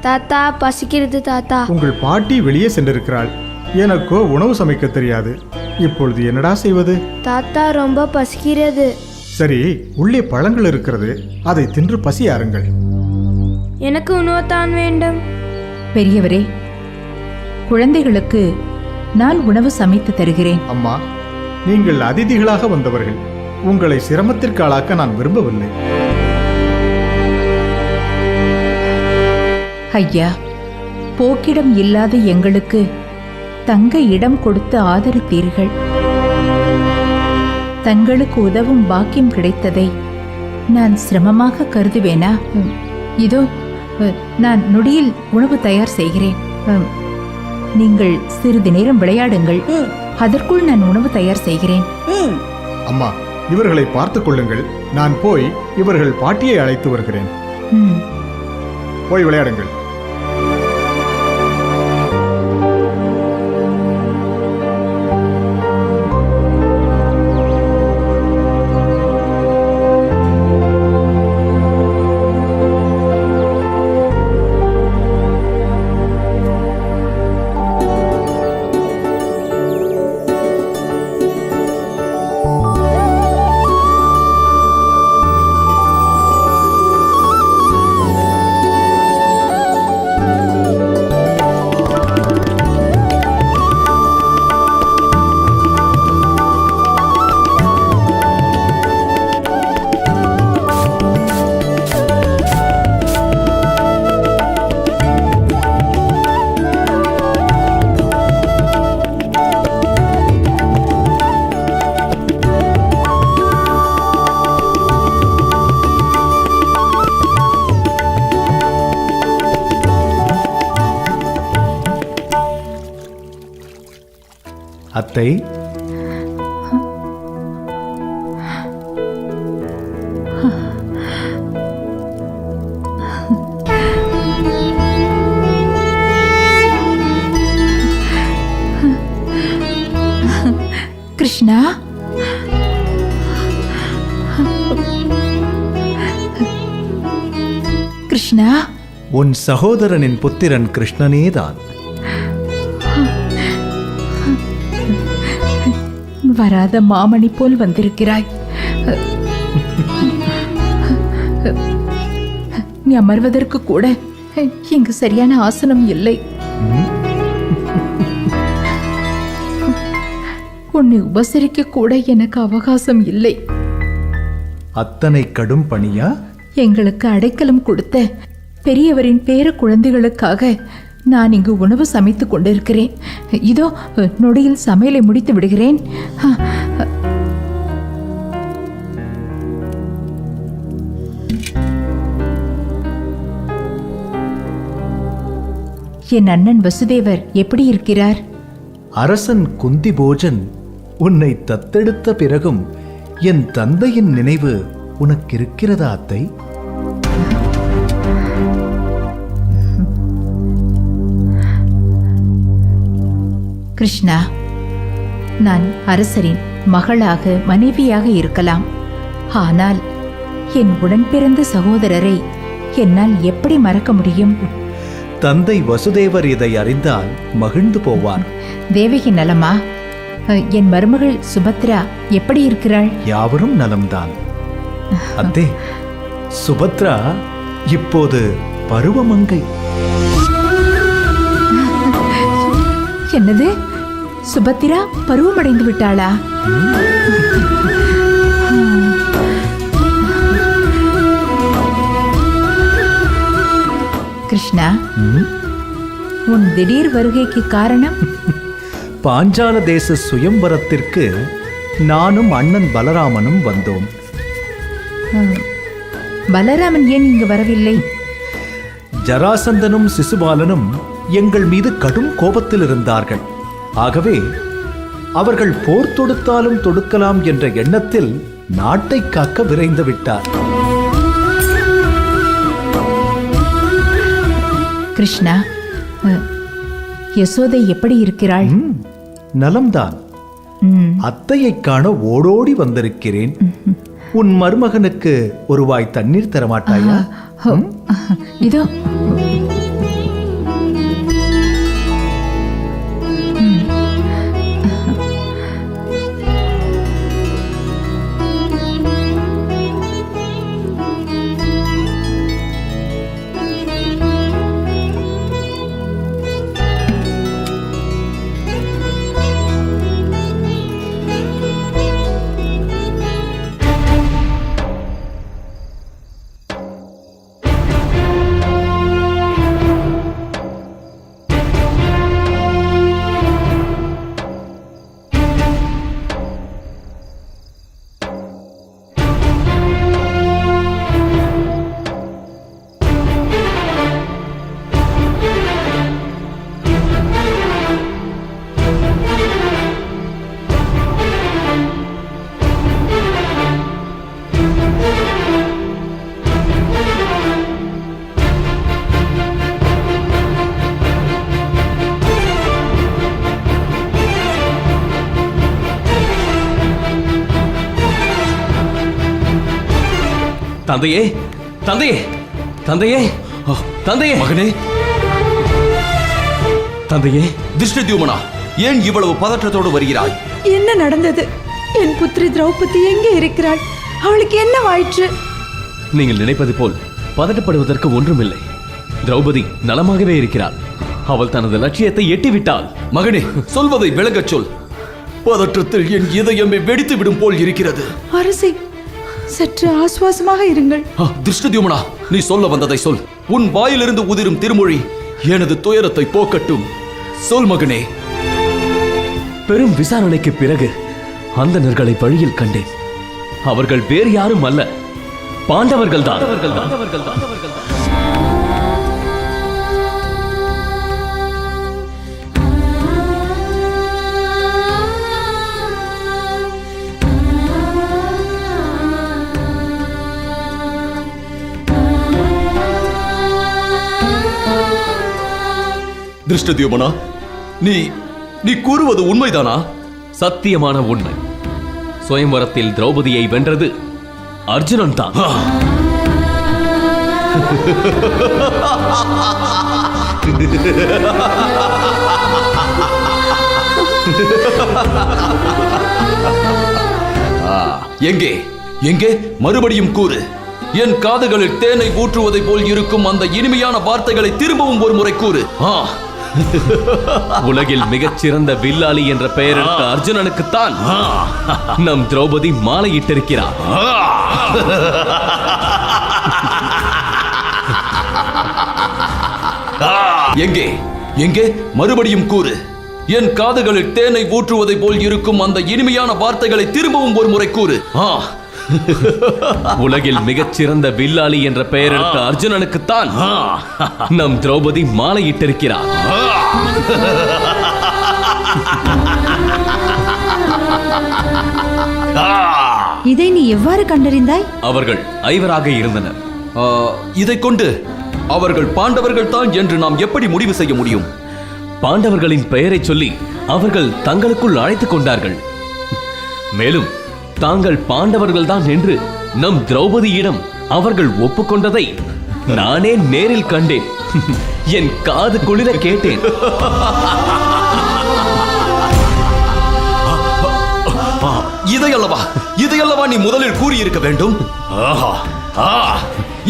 தாத்தா பசிக்கிறது தாத்தா. உங்கள் பாட்டி வெளியே சென்றிருக்கிறாள். எனக்கோ உணவு சமைக்க தெரியாது. இப்பொழுது என்னடா செய்வது? தாத்தா ரொம்ப பசிக்கிறது. சரி, உள்ளே பழங்கள் இருக்கிறது, அதை தின்று பசியாருங்கள். எனக்கு உணவுத்தான் வேண்டும். பெரியவரே, குழந்தைகளுக்கு நான் உணவு சமைத்து தருகிறேன். அம்மா, நீங்கள் அதிதிகளாக வந்தவர்கள். உங்களை சிரமத்திற்கு ஆளாக்க நான் விரும்பவில்லை. ஐயா, போக்கிடம் இல்லாத எங்களுக்கு தங்க இடம் கொடுத்து ஆதரித்தீர்கள். தங்களுக்கு உதவும் பாக்கியம் கிடைத்ததை நான் சிரமமாக கருதுவேனா? இதோ நான் நொடியில் உணவு தயார் செய்கிறேன். நீங்கள் சிறிது நேரம் விளையாடுங்கள். அதற்குள் நான் உணவு தயார் செய்கிறேன். அம்மா, இவர்களை பார்த்துக் கொள்ளுங்கள். நான் போய் இவர்கள் பாட்டியை அழைத்து வருகிறேன். போய் விளையாடுங்கள். அத்தை, கிருஷ்ணா, கிருஷ்ணா, உன் சகோதரனின் புத்திரன் கிருஷ்ணனேதான். வராத மாமணி போல் வந்திருக்கிறாய். நீ அமர்வதற்கு கூட இங்கு சரியான ஆசனம் இல்லை. உன்னை உபசரிக்க கூட எனக்கு அவகாசம் இல்லை. அத்தனை கடும் பணியா? எங்களுக்கு அடைக்கலம் கொடுத்த பெரியவரின் பேர குழந்தைகளுக்காக நான் இங்கு உணவு சமைத்துக் கொண்டிருக்கிறேன். இதோ நொடியில் சமையலை முடித்து விடுகிறேன். என் அண்ணன் வசுதேவர் எப்படி இருக்கிறார்? அரசன் குந்திபோஜன் உன்னை தத்தெடுத்த பிறகும் என் தந்தையின் நினைவு உனக்கு இருக்கிறதா அத்தை? கிருஷ்ணா, நான் அரசரின் மகளாக மனைவியாக இருக்கலாம். ஆனால் என் உடன் பிறந்த சகோதரரை என்னால் எப்படி மறக்க முடியும்? தந்தை வசுதேவர் இதை அறிந்தால் மகிழ்ந்து போவார். தேவகி நலமா? என் மருமகள் சுபத்ரா எப்படி இருக்கிறாள்? யாவரும் நலம்தான் அத்தே. சுபத்ரா இப்போது பருவமங்கை. என்னது? சுபத்திரா பருவமடைந்து விட்டாளா? கிருஷ்ணா, உன் திடீர் வருகைக்கு காரணம்? பாஞ்சால தேச சுயம்பரத்திற்கு நானும் அண்ணன் பலராமனும் வந்தோம். பலராமன் ஏன் இங்கு வரவில்லை? ஜராசந்தனும் சிசுபாலனும் எங்கள் மீது கடும் கோபத்தில் இருந்தார்கள். ஆகவே அவர்கள் போர் தொடுத்தாலும் தொடுக்கலாம் என்ற எண்ணத்தில் நாட்டை காக்க விரைந்து விட்டார். கிருஷ்ணா, யசோதை எப்படி இருக்கிறாள்? நலம்தான். அத்தையை காண ஓடோடி வந்திருக்கிறேன். உன் மருமகனுக்கு ஒரு வாய் தண்ணீர் தரமாட்டாயா? இதோ. தந்தையே, தந்தையே, தந்தையே, தந்தையே, மகனே, தந்தையே. திருஷ்டத்யும்னா, ஏன் இவ்வளவு பதற்றத்தோடு வருகிறாய்? என்ன நடந்தது? என் புத்திரி திரௌபதி எங்கே இருக்கிறாள்? அவளுக்கு என்ன ஆயிற்று? நீங்கள் நினைப்பது போல் பதட்டப்படுவதற்கு ஒன்றுமில்லை. திரௌபதி நலமாகவே இருக்கிறாள். அவள் தனது லட்சியத்தை எட்டிவிட்டாள். மகனே, சொல்வதை விளங்கச் சொல். பதற்றத்தில் என் இதயமே வெடித்து விடும் போல் இருக்கிறது. அரசே, சற்று ஆசுவாசமாக இருங்கள். திருஷ்டத்யும்னா, நீ சொல்ல வந்ததை சொல். உன் வாயிலிருந்து உதிரும் திருமொழி எனது துயரத்தை போக்கட்டும். சொல் மகனே. பெரும் விசாரணைக்கு பிறகு அந்தணர்களை வழியில் கண்டேன். அவர்கள் வேறு யாரும் அல்ல, பாண்டவர்கள்தான். திருஷ்டத்யும்னா, நீ கூறுவது உண்மைதானா? சத்தியமான உண்மை. சுயம்வரத்தில் திரௌபதியை வென்றது அர்ஜுனன் தான். எங்கே எங்கே மறுபடியும் கூறு. என் காதுகளில் தேனை ஊற்றுவதை போல் இருக்கும் அந்த இனிமையான வார்த்தைகளை திரும்பவும் ஒரு முறை கூறு. உலகில் மிகச் சிறந்த வில்லாளி என்ற பெயரெடுத்த அர்ஜுனனுக்குத்தான் நம் திரௌபதி மாலையிட்டிருக்கிறார். எங்கே எங்கே மறுபடியும் கூறு. என் காதுகளில் தேனை ஊற்றுவதை போல் இருக்கும் அந்த இனிமையான வார்த்தைகளை திரும்பவும் ஒரு முறை கூறு. உலகில் மிகச் சிறந்த வில்லாளி என்ற பெயரெடுத்த அர்ஜுனனுக்குத்தான் நம் திரௌபதி மாலையிட்டிருக்கிறார். இதை நீ எவ்வாறு கண்டறிந்தாய்? அவர்கள் ஐவராக இருந்தனர். இதை கொண்டு அவர்கள் பாண்டவர்கள் தான் என்று நாம் எப்படி முடிவு செய்ய முடியும்? பாண்டவர்களின் பெயரை சொல்லி அவர்கள் தங்களுக்குள் அழைத்துக் கொண்டார்கள். மேலும் தாங்கள் பாண்டவர்கள்தான் என்று நம் திரௌபதியிடம் அவர்கள் ஒப்புக்கொண்டதை நானே நேரில் கண்டேன். என் காது குளிர கேட்டேன். இதையல்லவா நீ முதலில் கூறியிருக்க வேண்டும்.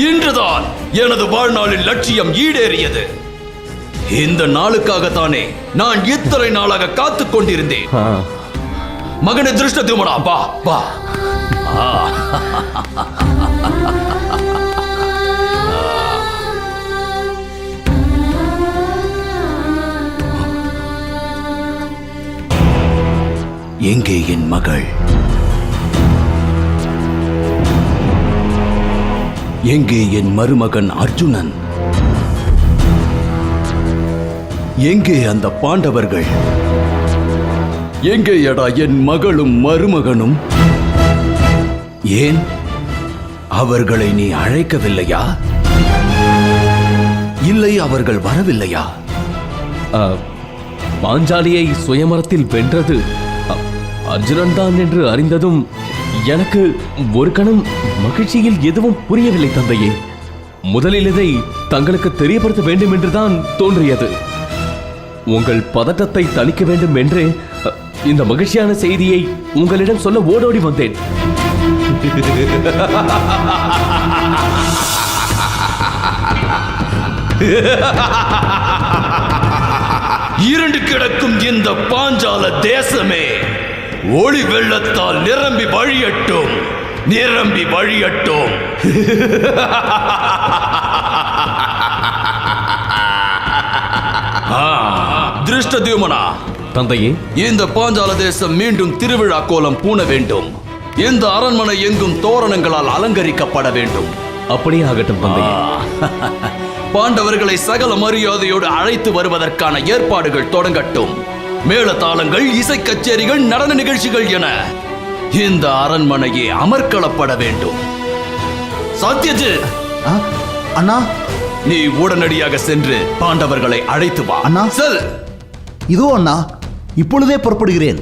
இன்றுதான் எனது வாழ்நாளின் லட்சியம் ஈடேறியது. இந்த நாளுக்காகத்தானே நான் இத்தனை நாளாக காத்துக் கொண்டிருந்தேன். மகனே திருஷ்டத்யும்னா, வா வா. எங்கே என் மகள்? எங்கே என் மருமகன் அர்ஜுனன்? எங்கே அந்த பாண்டவர்கள்? எங்கேயடா என் மகளும் மருமகனும்? ஏன் அவர்களை நீ அழைக்கவில்லையா? இல்லை, அவர்கள் வரவில்லையா? பாஞ்சாலியை சுயமரத்தில் வென்றது அர்ஜுனன் தான் என்று அறிந்ததும் எனக்கு ஒரு கணம் மகிழ்ச்சியில் எதுவும் புரியவில்லை தந்தையே. முதலில் இதை தங்களுக்கு தெரியப்படுத்த வேண்டும் என்றுதான் தோன்றியது. உங்கள் பதட்டத்தை தணிக்க வேண்டும் என்று இந்த மகிழ்ச்சியான செய்தியை உங்களிடம் சொல்ல ஓடோடி வந்தேன். இருண்டு கிடக்கும் இந்த பாஞ்சால தேசமே ஒளி வெள்ளத்தால் நிரம்பி வழியட்டும், நிரம்பி வழியட்டும். திருஷ்டத்யும்னா, தந்தையே, இந்த பாஞ்சால தேசம் மீண்டும் திருவிழா கோலம் பூண வேண்டும். இந்த அரண்மனை எங்கும் தோரணங்களால் அலங்கரிக்கப்பட வேண்டும். அப்படியே ஆகட்டும் தந்தையே. பாண்டவர்களை சகல மரியாதையோடு அழைத்து வருவதற்கான ஏற்பாடுகள் தொடங்கட்டும். மேளதாளங்கள், இசை கச்சேரிகள், நடன நிகழ்ச்சிகள் என இந்த அரண்மனையே அமர்க்களப்பட வேண்டும். சத்யஜித், அண்ணா, நீ உடனடியாக சென்று பாண்டவர்களை அழைத்து வா. அண்ணா. செல். இதோ அண்ணா, இப்பொழுதே புறப்படுகிறேன்.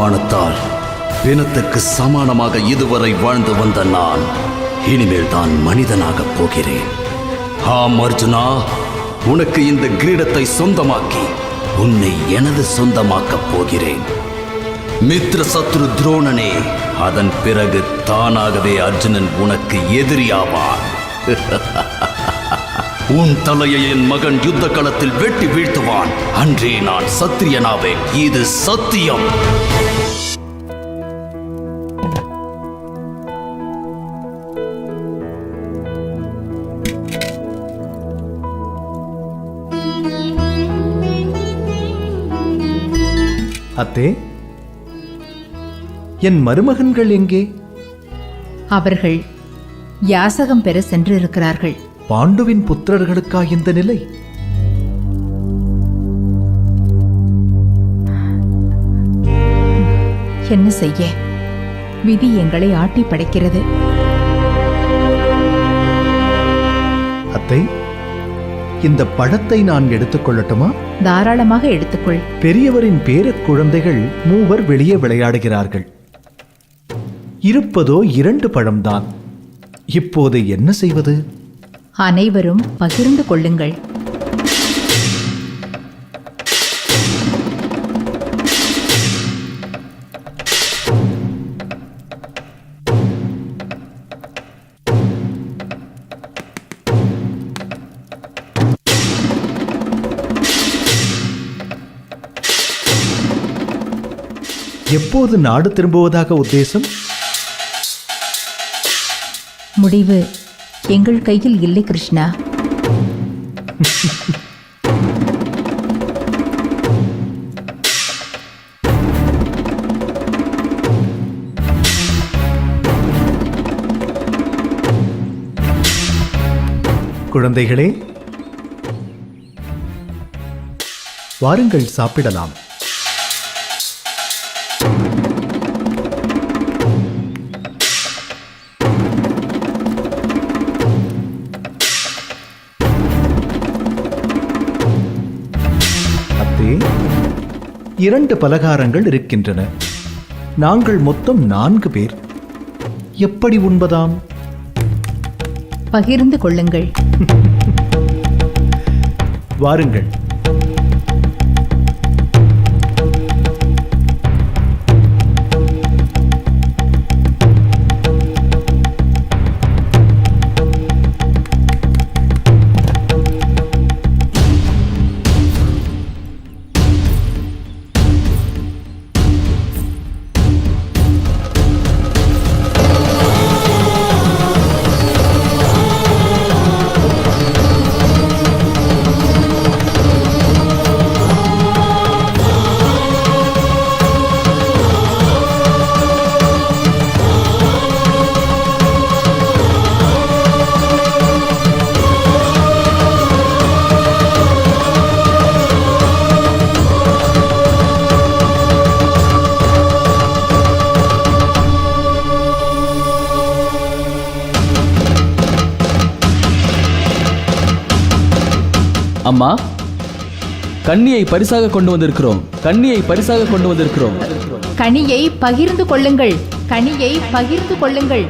அவமானத்தால் பிணத்துக்கு சமானமாக இதுவரை வாழ்ந்து வந்த நான் இனிமேல் தான் மனிதனாகப் போகிறேன். ஆம் அர்ஜுனா, உனக்கு இந்த கிரீடத்தை சொந்தமாக்கி உன்னை எனது சொந்தமாக்கப் போகிறேன். மித்ர சத்ரு துரோணனே, அதன் பிறகு தானாகவே அர்ஜுனன் உனக்கு எதிரியாவான். உன் தலையை என் மகன் யுத்த களத்தில் வெட்டி வீழ்த்துவான். அன்றே நான் சத்திரியனாவேன். இது சத்தியம். அத்தே, என் மருமகன்கள் எங்கே? அவர்கள் யாசகம் பெற சென்றிருக்கிறார்கள். பாண்டுவின் புத்திரர்களுக்கா இந்த நிலை? என்ன செய்ய, விதி எங்களை ஆட்டி படைக்கிறது. அத்தை, இந்த பழத்தை நான் எடுத்துக்கொள்ளட்டுமா? தாராளமாக எடுத்துக்கொள். பெரியவரின் பேரக் குழந்தைகள் 3 வெளியே விளையாடுகிறார்கள். இருப்பதோ 2 பழம்தான். இப்போது என்ன செய்வது? அனைவரும் பகிர்ந்து கொள்ளுங்கள். எப்போது நாடு திரும்புவதாக உத்தேசம்? முடிவு எங்கள் கையில் இல்லை கிருஷ்ணா. குழந்தைகளே, வாருங்கள், சாப்பிடலாம். அத்தே, 2 பலகாரங்கள் இருக்கின்றன. நாங்கள் மொத்தம் 4 பேர். எப்படி உண்பதாம்? பகிர்ந்து கொள்ளுங்கள். வாருங்கள். அம்மா, கண்ணியை பரிசாக கொண்டு வந்திருக்கிறோம். கண்ணியை பரிசாக கொண்டு வந்திருக்கிறோம். கனியை பகிர்ந்து கொள்ளுங்கள். கனியை பகிர்ந்து கொள்ளுங்கள்.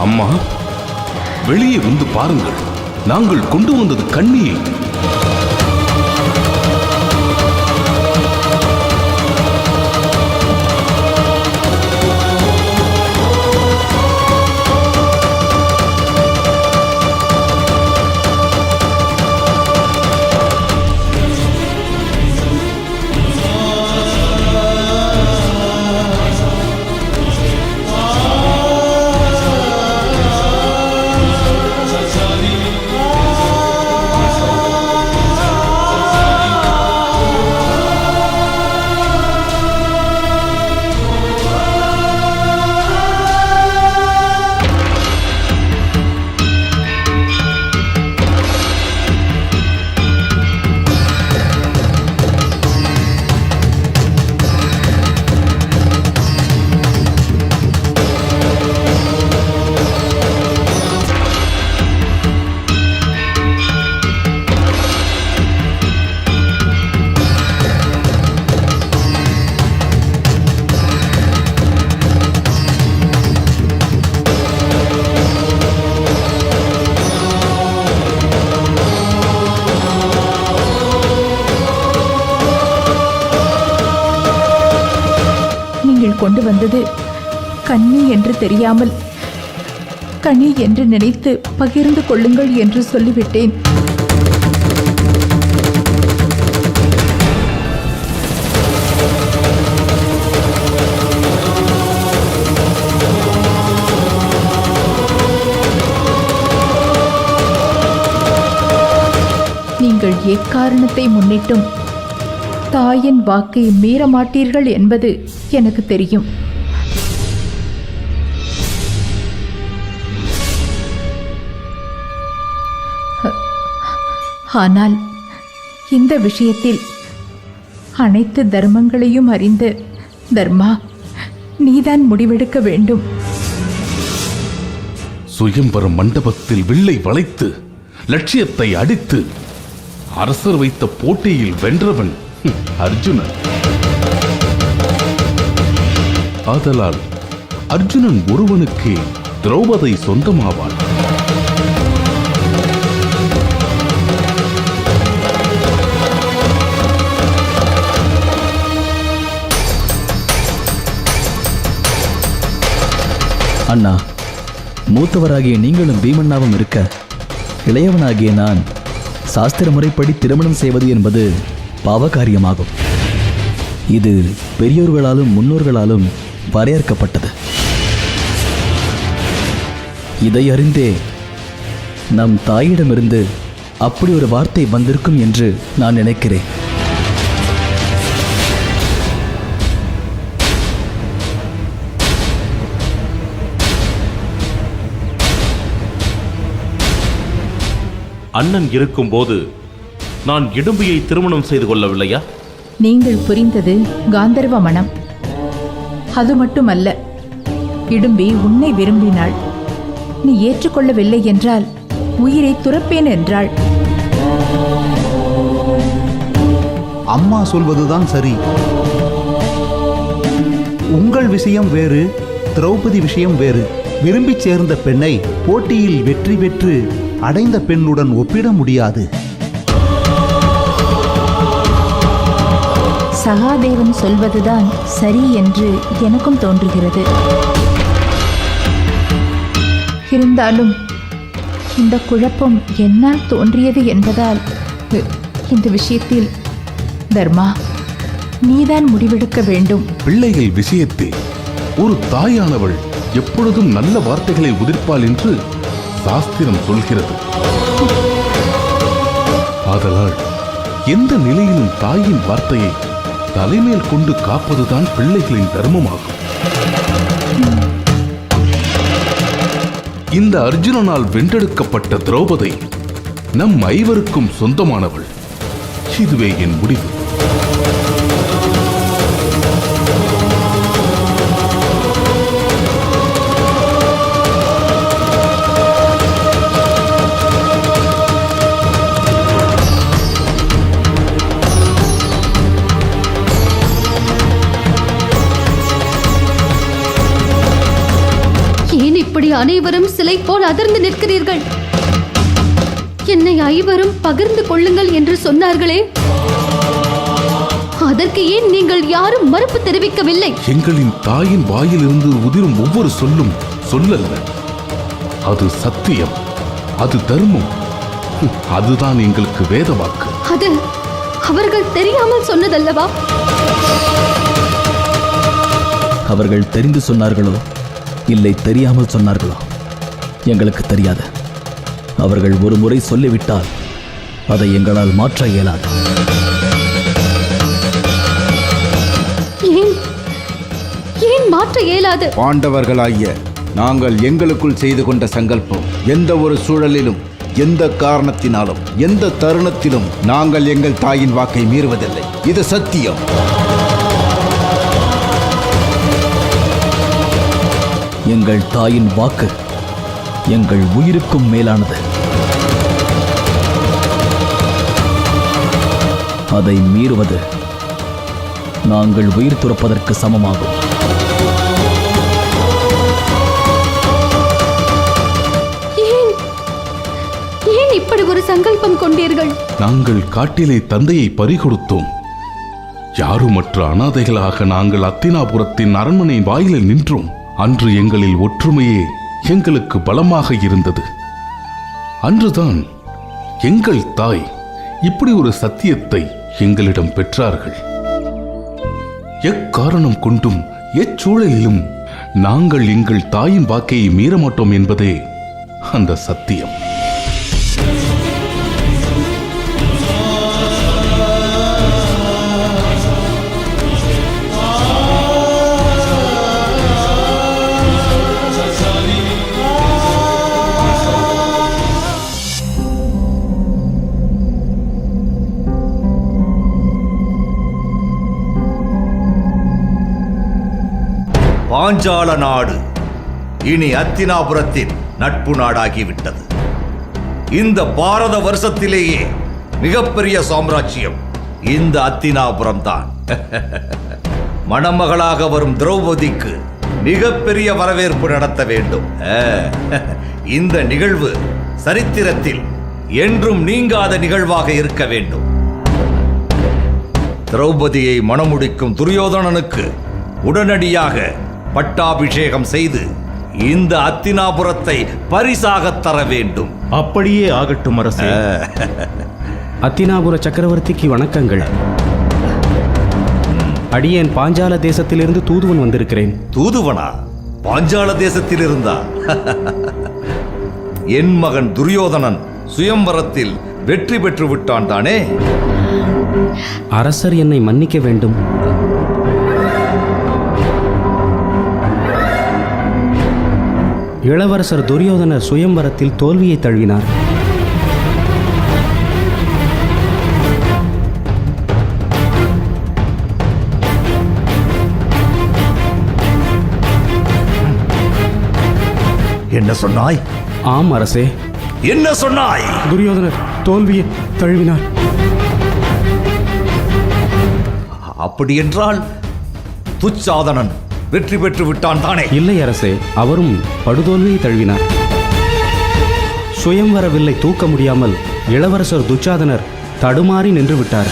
அம்மா, வெளியே வந்து பாருங்கள். நாங்கள் கொண்டு வந்தது கண்ணியை. கொண்டு வந்தது கன்னி என்று தெரியாமல் கனி என்று நினைத்து பகிர்ந்து கொள்ளுங்கள் என்று சொல்லிவிட்டேன். நீங்கள் எக்காரணத்தை முன்னிட்டும் தாயின் வாக்கை மீற மாட்டீர்கள் என்பது எனக்கு தெரியும். ஆனால் இந்த விஷயத்தில் அனைத்து தர்மங்களையும் அறிந்த தர்மா, நீதான் முடிவெடுக்க வேண்டும். சுயம்பரம் மண்டபத்தில் வில்லை வளைத்து லட்சியத்தை அடித்து அரசர் வைத்த போட்டியில் வென்றவன் அர்ஜுனன். ஆதலால் அர்ஜுனன் ஒருவனுக்கே திரௌபதி சொந்தமாவாள். அண்ணா, மூத்தவராகிய நீங்களும் பீமண்ணாவும் இருக்க இளையவனாகிய நான் சாஸ்திர முறைப்படி திருமணம் செய்வது என்பது பாவகாரியமாகும். இது பெரியோர்களாலும் முன்னோர்களாலும் வரையறுக்கப்பட்டது. இதை அறிந்தே நம் தாயிடமிருந்து அப்படி ஒரு வார்த்தை வந்திருக்கும் என்று நான் நினைக்கிறேன். அண்ணன் இருக்கும்போது நான் இடும்பியை திருமணம் செய்து கொள்ளவில்லையா? நீங்கள் புரிந்தது காந்தர்வ மனம். அது மட்டுமல்ல, இடும்பி உன்னை விரும்பினாள். நீ ஏற்றுக்கொள்ளவில்லை என்றால் உயிரை துறப்பேன் என்றாள். அம்மா சொல்வதுதான் சரி. உங்கள் விஷயம் வேறு, திரௌபதி விஷயம் வேறு. விரும்பிச் சேர்ந்த பெண்ணை போட்டியில் வெற்றி பெற்று அடைந்த பெண்ணுடன் ஒப்பிட முடியாது. சகாதேவன் சொல்வதுதான் சரி என்று எனக்கும் தோன்றுகிறது. இருந்தாலும் இந்த குழப்பம் என்னால் தோன்றியது என்பதால் இந்த விஷயத்தில் தர்மா, நீதான் முடிவெடுக்க வேண்டும். பிள்ளைகள் விஷயத்தில் ஒரு தாயானவள் எப்பொழுதும் நல்ல வார்த்தைகளை உதிர்ப்பாள் என்று சாஸ்திரம் சொல்கிறது. ஆதலால் எந்த நிலையிலும் தாயின் வார்த்தையை தலைமேல் கொண்டு காப்பதுதான் பிள்ளைகளின் தர்மமாகும். இந்த அர்ஜுனனால் வென்றெடுக்கப்பட்ட திரௌபதி நம் ஐவருக்கும் சொந்தமானவள். இதுவே என் முடிவு. இப்படி அனைவரும் சிலை போல் அதிர்ந்து நிற்கிறீர்கள். என்னை ஐவரும் பகிர்ந்து கொள்ளுங்கள் என்று சொன்னார்களே, அதற்கு ஏன் நீங்கள் யாரும் மறுப்பு தெரிவிக்கவில்லை? எங்களின் தாயின் வாயிலிருந்து உதிரும் ஒவ்வொரு சொல்லும் சொல்லல்ல, அது சத்தியம், அது தர்மம், அதுதான் எங்களுக்கு வேத வாக்கு. அது அவர்கள் தெரியாமல் சொன்னதல்லவா? அவர்கள் தெரிந்து சொன்னார்களோ இல்லை தெரியாமல் சொன்னார்களோ எங்களுக்கு தெரியாது. அவர்கள் ஒரு முறை சொல்லிவிட்டால் அதை எங்களால் மாற்ற இயலாது. ஏன் மாற்ற இயலாது? பாண்டவர்களாகிய நாங்கள் எங்களுக்குள் செய்து கொண்ட சங்கல்பம் எந்த ஒரு சூழலிலும், எந்த காரணத்தினாலும், எந்த தருணத்திலும் நாங்கள் எங்கள் தாயின் வாக்கை மீறுவதில்லை. இது சத்தியம். எங்கள் தாயின் வாக்கு எங்கள் உயிருக்கும் மேலானது. அதை மீறுவது நாங்கள் உயிர் துறப்பதற்கு சமமாகும். ஏன் இப்படி ஒரு சங்கல்பம் கொண்டீர்கள்? நாங்கள் காட்டிலே தந்தையை பறிகொடுத்தோம். யாருமற்ற அனாதைகளாக நாங்கள் அத்தினாபுரத்தின் அரண்மனை வாயிலில் நின்றோம். அன்று எங்களில் ஒற்றுமையே எங்களுக்கு பலமாக இருந்தது. அன்றுதான் எங்கள் தாய் இப்படி ஒரு சத்தியத்தை எங்களிடம் பெற்றார்கள். எக்காரணம் கொண்டும் எச்சூழலிலும் நாங்கள் எங்கள் தாயின் வாக்கை மீறமாட்டோம் என்பதே அந்த சத்தியம். பாஞ்சால நாடு இனி அத்தினாபுரத்தின் நட்பு நாடாகிவிட்டது. இந்த பாரத வருஷத்திலேயே மிகப்பெரிய சாம்ராஜ்யம் இந்த அத்தினாபுரம் தான். மணமகளாக வரும் திரௌபதிக்கு மிகப்பெரிய வரவேற்பு நடத்த வேண்டும். இந்த நிகழ்வு சரித்திரத்தில் என்றும் நீங்காத நிகழ்வாக இருக்க வேண்டும். திரௌபதியை மணமுடிக்கும் துரியோதனனுக்கு உடனடியாக பட்டாபிஷேகம் செய்து இந்த அத்தினாபுரத்தை பரிசாக தர வேண்டும். அப்படியே ஆகட்டும் அரசே. அத்தினாபுர சக்கரவர்த்திக்கு வணக்கங்கள். அடியேன் பாஞ்சால தேசத்திலிருந்து தூதுவன் வந்திருக்கிறேன். தூதுவனா? பாஞ்சால தேசத்தில் இருந்தா? என் மகன் துரியோதனன் சுயம்வரத்தில் வெற்றி பெற்று விட்டான் தானே? அரசர் என்னை மன்னிக்க வேண்டும். இளவரசர் துரியோதனர் சுயம்வரத்தில் தோல்வியை தழுவினார். என்ன சொன்னாய்? ஆம் அரசே. என்ன சொன்னாய்? துரியோதனர் தோல்வியை தழுவினார். அப்படி என்றால் துச்சாதனன் வெற்றி பெற்று விட்டான் தானே? இல்லை அரசே, அவரும் படுதோல்வியை தழுவினார். சுயம்வர வில்லை தூக்க முடியாமல் இளவரசர் துச்சாதனர் தடுமாறி நின்று விட்டார்.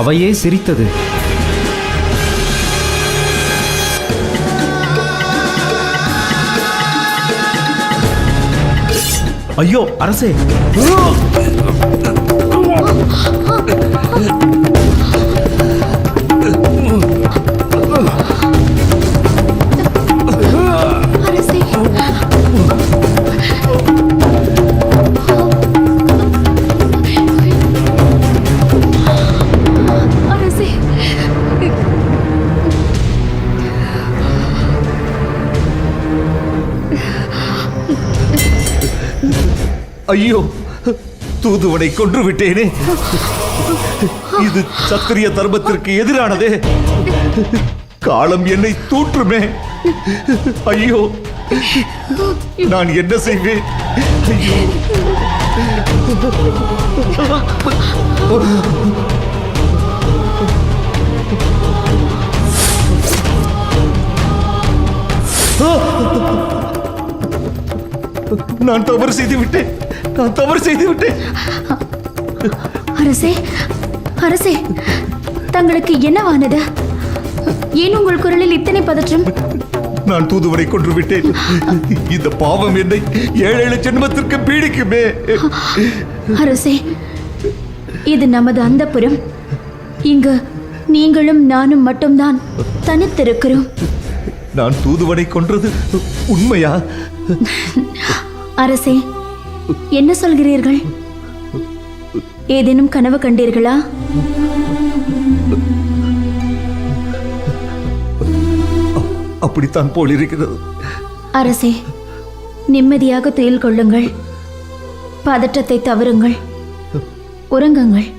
அவையே சிரித்தது. ஐயோ அரசே! ஐயோ, தூதுவனை கொன்று விட்டேனே. இது சத்திரிய தர்மத்திற்கு எதிரானதே. காலம் என்னை தூற்றுமே. ஐயோ, நான் என்ன செய்வேன்? ஐயோ. நான் தவறு செய்து விட்டேன். அரசே, அரசே, தங்களுக்கு என்னவானது? ஏன் உங்கள் குரலில் இத்தனை பதற்றம்? நான் தூதுவரை கொன்று விட்டேன். இந்த பாவம் என்னை 7 ஜென்மத்திற்கு பீடிக்குமே. அரசே, இது நமது அந்தப்புரம். இங்கு நீங்களும் நானும் மட்டும்தான் தனித்திருக்கிறோம். நான் தூதுவனை கொன்றது உண்மையா? அரசே, என்ன சொல்கிறீர்கள்? ஏதேனும் கனவு கண்டீர்களா? அப்படித்தான் போல் இருக்கிறது. அரசே, நிம்மதியாக துயில் கொள்ளுங்கள். பதற்றத்தை தவறுங்கள். உறங்குங்கள்.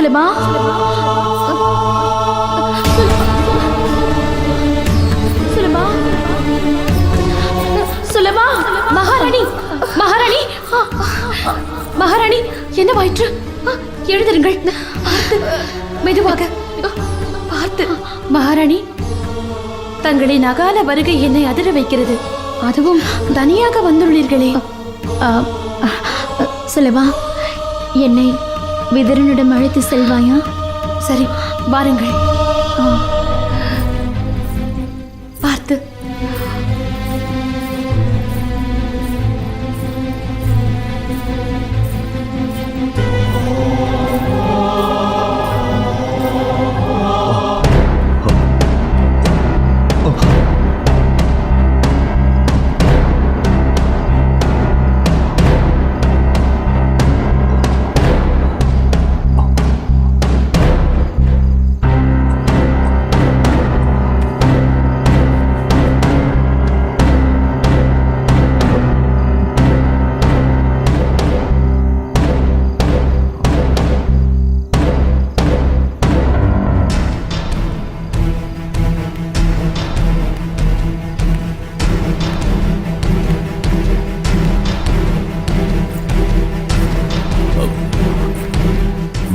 சுலபா, சுலபா, சுலபா, மகாராணி, மகாராணி, மகாராணி, என்னவாயிற்று? எழுந்திருங்கள். பார்த்து, மெதுவாக பார்த்து. மகாராணி, தங்களின் அகால வருகை என்னை அதிர வைக்கிறது. அதுவும் தனியாக வந்துள்ளீர்களே. சுலபா, என்னை விதுரனிடம் அழைத்து செல்வாயா? சரி, வாருங்கள். பார்த்து.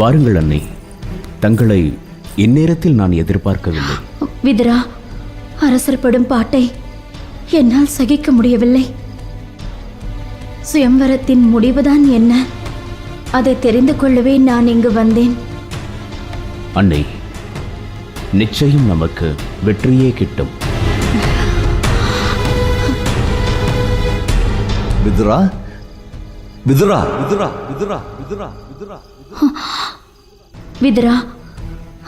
வாருங்கள் அன்னை. தங்களை இந்நேரத்தில் நான் எதிர்பார்க்கவில்லை. விதுரா, அரசர் படும் பாட்டை என்னால் சகிக்க முடியவில்லை. சுயம்வரத்தின் முடிவுதான் என்ன? அதை தெரிந்து கொள்ளவே நான் இங்கு வந்தேன். அன்னை, நிச்சயம் நமக்கு வெற்றியே கிட்டும். விதுரா, விதுரா, விதுரா, விதுரா, விதுரா, விதுரா. விதுரா,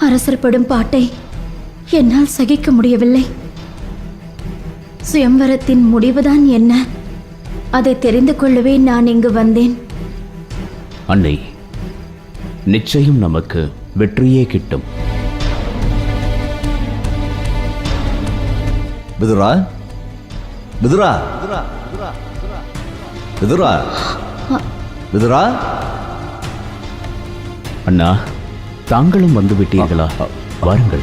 அரசர் படும் பாட்டை என்னால் சகிக்க முடியவில்லை. சுயம்வரத்தின் முடிவுதான் என்ன? அதை தெரிந்து கொள்ளவே நான் இங்கு வந்தேன். அன்னை, நிச்சயம் நமக்கு வெற்றியே கிட்டும். விதுரா, விதுரா, விதுரா, விதுரா, விதுரா. அண்ணா, தாங்களும் வந்து விட்டீர்களா? வாருங்கள்.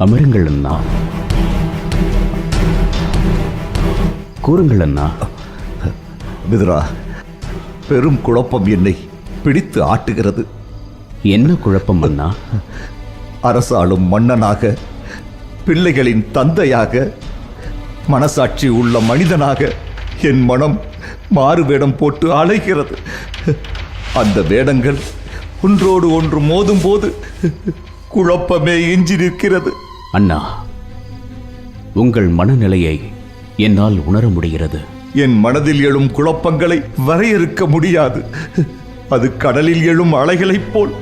அமருங்கள் அண்ணா. கூறுங்கள் அண்ணா. விதுரா, பெரும் குழப்பம் என்னை பிடித்து ஆட்டுகிறது. என்ன குழப்பம் அண்ணா? அரசாளும் மன்னனாக, பிள்ளைகளின் தந்தையாக, மனசாட்சி உள்ள மனிதனாக என் மனம் மாறு வேடம் போட்டு அலைகிறது. அந்த வேடங்கள் ஒன்றோடு ஒன்று மோதும் போது குழப்பமே எஞ்சி நிற்கிறது. அண்ணா, உங்கள் மனநிலையை என்னால் உணர முடிகிறது. என் மனதில் எழும் குழப்பங்களை வரையறுக்க முடியாது. அது கடலில் எழும் அலைகளைப் போல்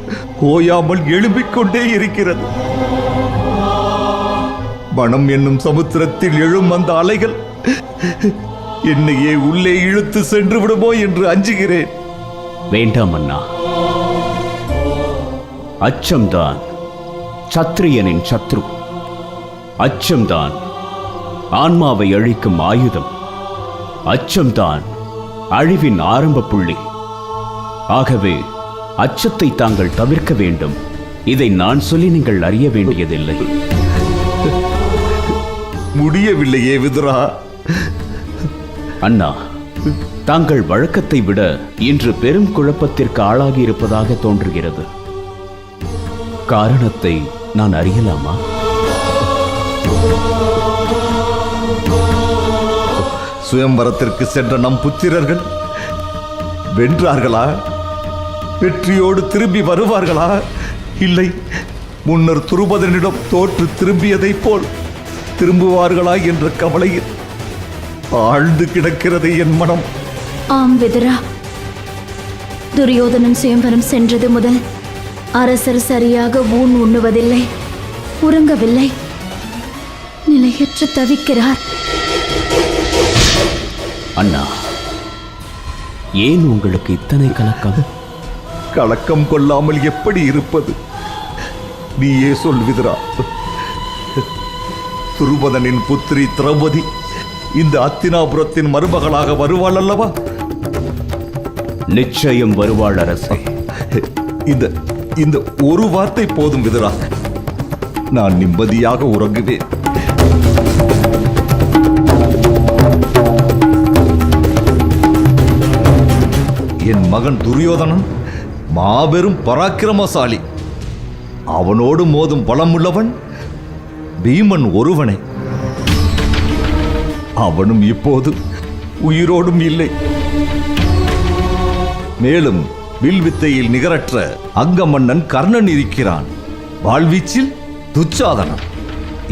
ஓயாமல் எழும்பிக் கொண்டே இருக்கிறது. மனம் என்னும் சமுத்திரத்தில் எழும் அந்த அலைகள் என்னையே உள்ளே இழுத்து சென்று விடுமோ என்று அஞ்சுகிறேன். வேண்டாம் அண்ணா. அச்சம்தான் சத்திரியனின் சத்ரு. அச்சம்தான் ஆன்மாவை அழிக்கும் ஆயுதம். அச்சம்தான் அழிவின் ஆரம்ப புள்ளி. ஆகவே அச்சத்தை தாங்கள் தவிர்க்க வேண்டும். இதை நான் சொல்லி நீங்கள் அறிய வேண்டியதில்லை. முடியவில்லையே விதுரா. அண்ணா, தாங்கள் வழக்கத்தை விட இன்று பெரும் குழப்பத்திற்கு ஆளாகி இருப்பதாக தோன்றுகிறது. காரணத்தை நான் அறியலாமா? சுயம்வரத்திற்கு சென்ற நம் புத்திரர்கள் வென்றார்களா? வெற்றியோடு திரும்பி வருவார்களா? இல்லை, முன்னர் துருபதனிடம் தோற்று திரும்பியதைப் போல் திரும்புவார்களா என்ற கவலையில் ஆழ்ந்து கிடக்கிறது என் மனம். ஆம் விதுரா, துரியோதனன் சுயம்வரம் சென்றது முதல் அரசர் சரியாக ஊன் உண்ணுவதில்லை, உறங்கவில்லை, நிலையற்று தவிக்கிறார். அண்ணா, ஏன் உங்களுக்கு இத்தனை கலக்கம்? கலக்கம் கொள்ளாமல் எப்படி இருப்பது? நீயே சொல் விதுரா. துருபதனின் புத்திரி திரௌபதி இந்த அத்தினாபுரத்தின் மருமகளாக வருவாள் அல்லவா? நிச்சயம் வருவாள் அரசே. இந்த இந்த ஒரு வார்த்தை போதும் விதுரா, நான் நிம்மதியாக உறங்குவேன். என் மகன் துரியோதனன் மாபெரும் பராக்கிரமசாலி. அவனோடு மோதும் பலமுள்ளவன் பீமன் ஒருவனே. அவனும் இப்போது உயிரோடும் இல்லை. மேலும் வில்வித்தையில் நிகரற்ற அங்க மன்னன் கர்ணன் இருக்கிறான். வாழ்வீச்சில் துச்சாதனன்.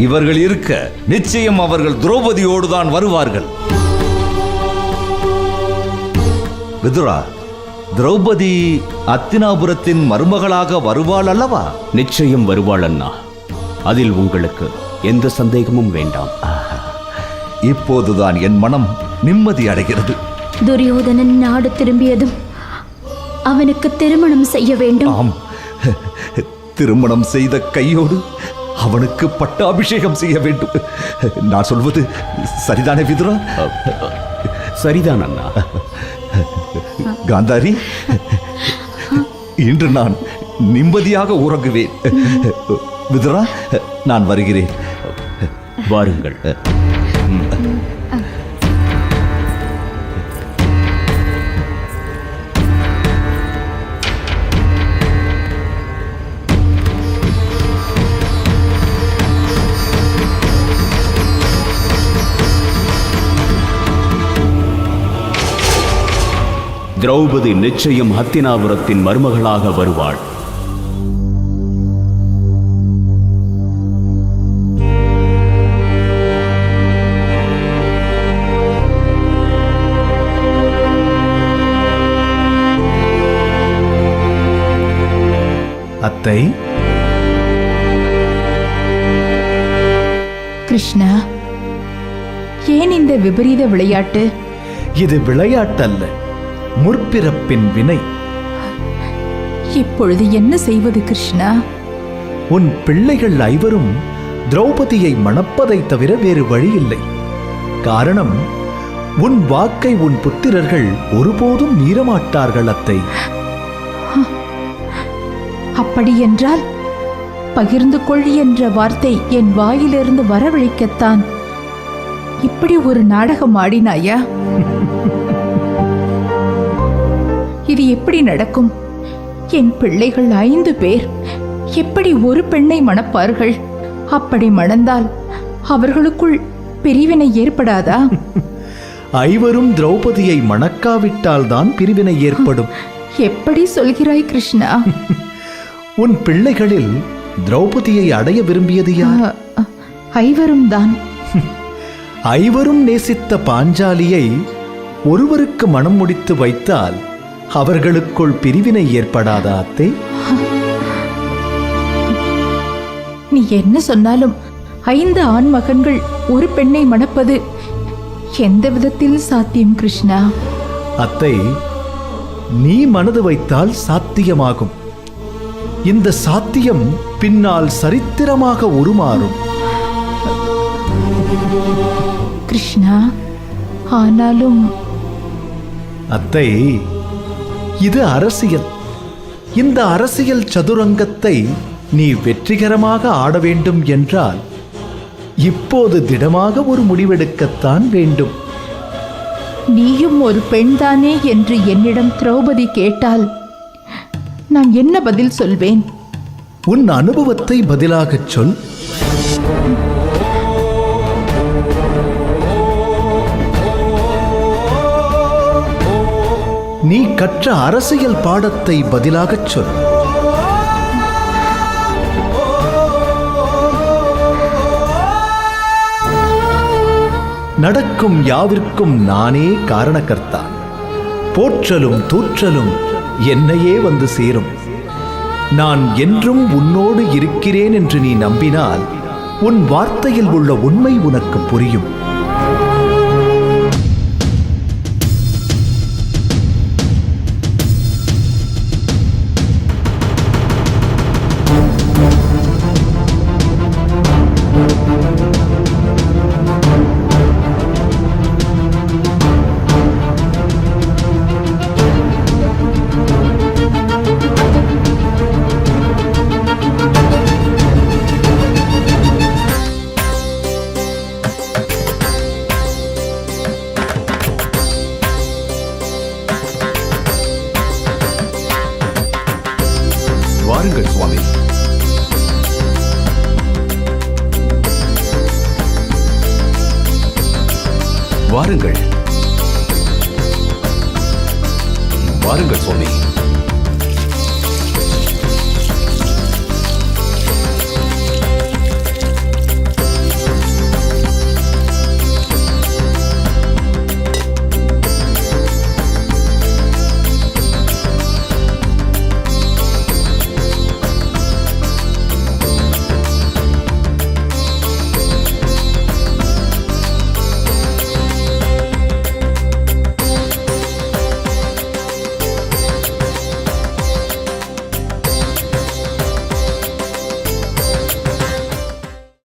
இவர்கள் இருக்க நிச்சயம் அவர்கள் திரௌபதியோடுதான் வருவார்கள். விதுரா, திரௌபதி அத்தினாபுரத்தின் மருமகளாக வருவாள் அல்லவா? நிச்சயம் வருவாள் அண்ணா. அதில் உங்களுக்கு எந்த சந்தேகமும் வேண்டாம். இப்போதுதான் என் மனம் நிம்மதி அடைகிறது. துரியோதனன் நாடு திரும்பியதும் அவனுக்கு திருமணம் செய்ய வேண்டும். ஆம், திருமணம் செய்த கையோடு அவனுக்கு பட்டாபிஷேகம் செய்ய வேண்டும். நான் சொல்வது சரிதானே விதுரா? சரிதான் அண்ணா. காந்தாரி, இன்று நான் நிம்மதியாக உறங்குவேன். விதுரா, நான் வருகிறேன். வாருங்கள். திரௌபதி நிச்சயம் ஹத்தினாபுரத்தின் மருமகளாக வருவாள். அத்தை, கிருஷ்ணா, ஏன் இந்த விபரீத விளையாட்டு? இது விளையாட்டல்ல, முற்பிறப்பின் வினை. இப்பொழுது என்ன செய்வது கிருஷ்ணா? உன் பிள்ளைகள் ஐவரும் திரௌபதியை மணப்பதை தவிர வேறு வழி இல்லை. காரணம், உன் வாக்கை உன் புத்திரர்கள் ஒருபோதும் மீறமாட்டார்கள் அத்தை. அப்படியென்றால் பகிர்ந்து கொள் என்ற வார்த்தை என் வாயிலிருந்து வரவழைக்கத்தான் இப்படி ஒரு நாடகம் ஆடினாயா? இது எப்படி நடக்கும்? என் பிள்ளைகள் 5 பேர் எப்படி ஒரு பெண்ணை மணப்பார்கள்? அப்படி மணந்தால் அவர்களுக்குள் பிரிவினை ஏற்படாதா? ஐவரும் திரௌபதியை மணக்காவிட்டால் தான் பிரிவினை ஏற்படும். எப்படி சொல்கிறாய் கிருஷ்ணா? உன் பிள்ளைகளில் திரௌபதியை அடைய விரும்பியது யார்? ஐவரும் தான். ஐவரும் நேசித்த பாஞ்சாலியை ஒருவருக்கு மனம் முடித்து வைத்தால் அவர்களுக்குள் பிரிவினை ஏற்படாதா அத்தை? நீ என்ன சொன்னாலும் 5 ஆண் மகன்கள் ஒரு பெண்ணை மணப்பது எந்த விதத்தில் சாத்தியம் கிருஷ்ணா? அத்தை, நீ மனது வைத்தால் சாத்தியமாகும். இந்த சாத்தியம் பின்னால் சரித்திரமாக உருமாறும். கிருஷ்ணா, ஆனாலும் அத்தை, இது அரசியல். இந்த அரசியல் சதுரங்கத்தை நீ வெற்றிகரமாக ஆட வேண்டும் என்றால் இப்போது திடமாக ஒரு முடிவெடுக்கத்தான் வேண்டும். நீயும் ஒரு பெண்தானே என்று என்னிடம் திரௌபதி கேட்டால் நான் என்ன பதில் சொல்வேன்? உன் அனுபவத்தை பதிலாகச் சொல். நீ கற்ற அரசியல் பாடத்தை பதிலாகச் சொல். நடக்கும் யாவிற்கும் நானே காரணகர்த்தா. போற்றலும் தூற்றலும் என்னையே வந்து சேரும். நான் என்றும் உன்னோடு இருக்கிறேன் என்று நீ நம்பினால் உன் வார்த்தையில் உள்ள உண்மை உனக்கு புரியும். வாருங்கள் வாருங்கள் சுவாமி.